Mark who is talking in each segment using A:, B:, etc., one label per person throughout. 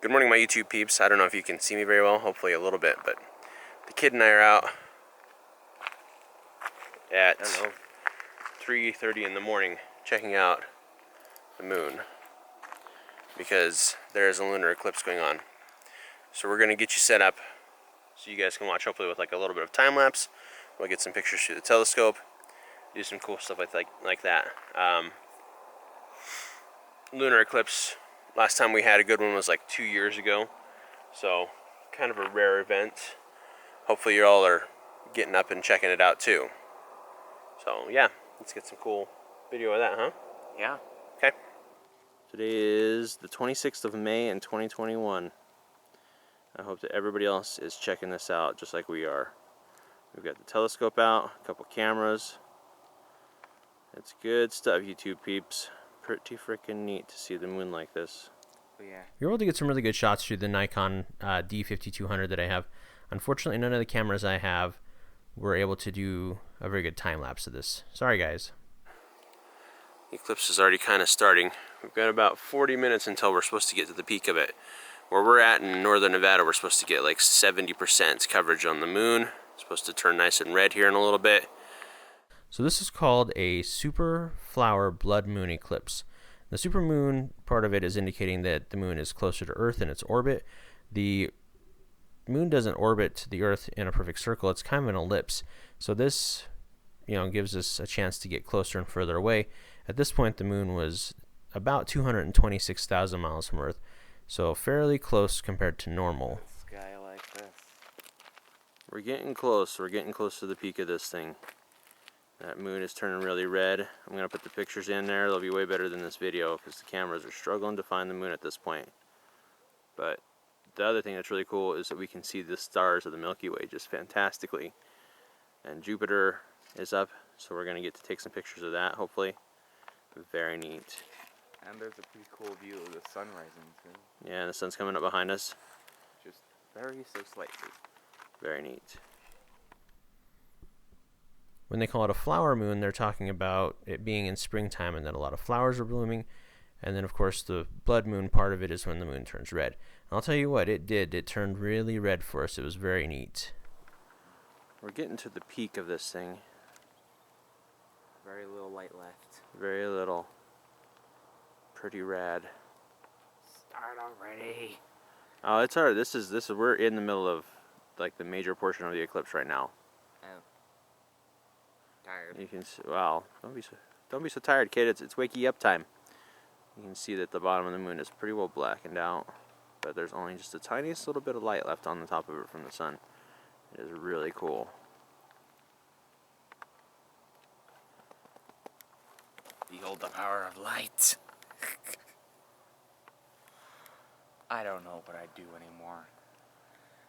A: Good morning, my YouTube peeps. I don't know if you can see me very well, hopefully a little bit, but the kid and I are out at 3:30 in the morning checking out the moon because there is a lunar eclipse going on. So we're going to get you set up so you guys can watch, hopefully with like a little bit of time lapse. We'll get some pictures through the telescope, do some cool stuff like that. Lunar eclipse, last time we had a good one was like 2 years ago, so kind of a rare event. Hopefully you all are getting up and checking it out too. So yeah, let's get some cool video of that, huh?
B: Yeah.
A: Okay. Today is the 26th of May in 2021. I hope that everybody else is checking this out just like we are. We've got the telescope out, a couple cameras. It's good stuff, YouTube peeps. Pretty freaking neat to see the moon like this.
B: Oh, yeah.
C: You're able to get some really good shots through the Nikon D5200 that I have. Unfortunately, none of the cameras I have were able to do a very good time lapse of this. Sorry, guys.
A: The eclipse is already kind of starting. We've got about 40 minutes until we're supposed to get to the peak of it. Where we're at in northern Nevada, we're supposed to get like 70% coverage on the moon. It's supposed to turn nice and red here in a little bit.
C: So this is called a super flower blood moon eclipse. The supermoon part of it is indicating that the moon is closer to Earth in its orbit. The moon doesn't orbit the Earth in a perfect circle. It's kind of an ellipse. So this, gives us a chance to get closer and further away. At this point, the moon was about 226,000 miles from Earth. So fairly close compared to normal.
B: Sky like this.
A: We're getting close. We're getting close to the peak of this thing. That moon is turning really red. I'm going to put the pictures in there. They'll be way better than this video because the cameras are struggling to find the moon at this point. But the other thing that's really cool is that we can see the stars of the Milky Way just fantastically. And Jupiter is up, so we're going to get to take some pictures of that, hopefully. Very neat.
B: And there's a pretty cool view of the sun rising too.
A: Yeah, and the sun's coming up behind us.
B: Just very so slightly.
A: Very neat.
C: When they call it a flower moon, they're talking about it being in springtime and that a lot of flowers are blooming. And then, of course, the blood moon part of it is when the moon turns red. And I'll tell you what, it did. It turned really red for us. It was very neat.
A: We're getting to the peak of this thing.
B: Very little light left.
A: Very little. Pretty rad.
B: Start already.
A: Oh, it's alright. This is we're in the middle of like the major portion of the eclipse right now.
B: Oh. Tired.
A: You can see, wow, don't be so tired, kid. It's wakey up time. You can see that the bottom of the moon is pretty well blackened out, but there's only just the tiniest little bit of light left on the top of it from the sun. It is really cool.
B: Behold the power of light. I don't know what I do anymore.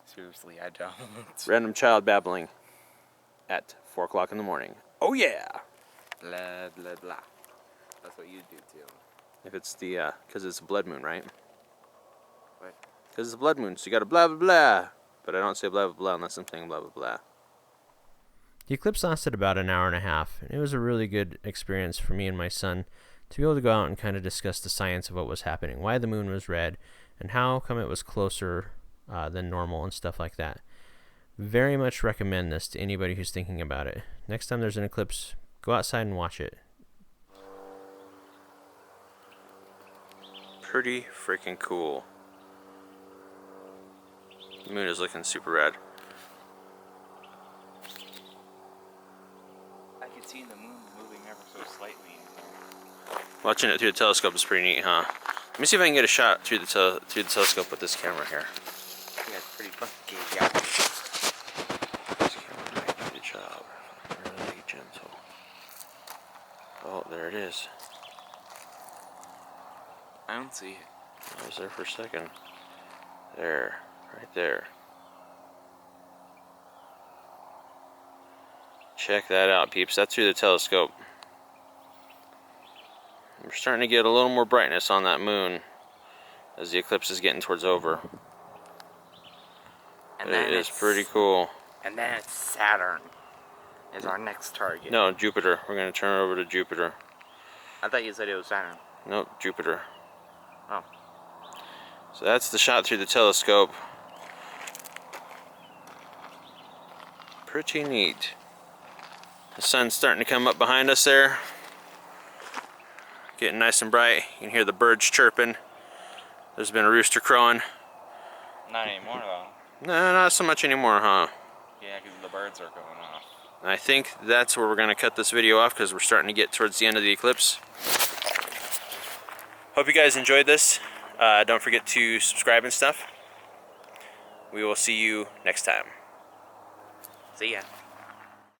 B: Seriously, I don't.
A: Random child babbling at 4 o'clock in the morning. Oh yeah!
B: Blah, blah, blah. That's what you do too.
A: If it's the, because it's a blood moon, right?
B: What?
A: Because it's a blood moon, so you gotta blah blah blah. But I don't say blah blah blah unless I'm saying blah blah blah.
C: The eclipse lasted about an hour and a half, and it was a really good experience for me and my son to be able to go out and kind of discuss the science of what was happening, why the moon was red, and how come it was closer than normal and stuff like that. Very much recommend this to anybody who's thinking about it. Next time there's an eclipse, go outside and watch it.
A: Pretty freaking cool. The moon is looking super red.
B: I could see the moon moving ever so slightly.
A: Watching it through the telescope is pretty neat, huh? Let me see if I can get a shot through the telescope with this camera here.
B: Yeah, it's pretty funky. Yeah.
A: This camera might do the job. Really gentle. Oh, there it is.
B: I don't see it.
A: I was there for a second. There, right there. Check that out, peeps. That's through the telescope. We're starting to get a little more brightness on that moon as the eclipse is getting towards over.
B: And
A: It is pretty cool.
B: And then it's Saturn is our next target.
A: No, Jupiter. We're going to turn over to Jupiter.
B: I thought you said it was Saturn.
A: Nope, Jupiter.
B: Oh.
A: So that's the shot through the telescope. Pretty neat. The sun's starting to come up behind us there. Getting nice and bright. You can hear the birds chirping. There's been a rooster crowing.
B: Not anymore though.
A: No, not so much anymore, huh?
B: Yeah, because the birds are going off.
A: I think that's where we're going to cut this video off because we're starting to get towards the end of the eclipse. Hope you guys enjoyed this. Don't forget to subscribe and stuff. We will see you next time.
B: See ya.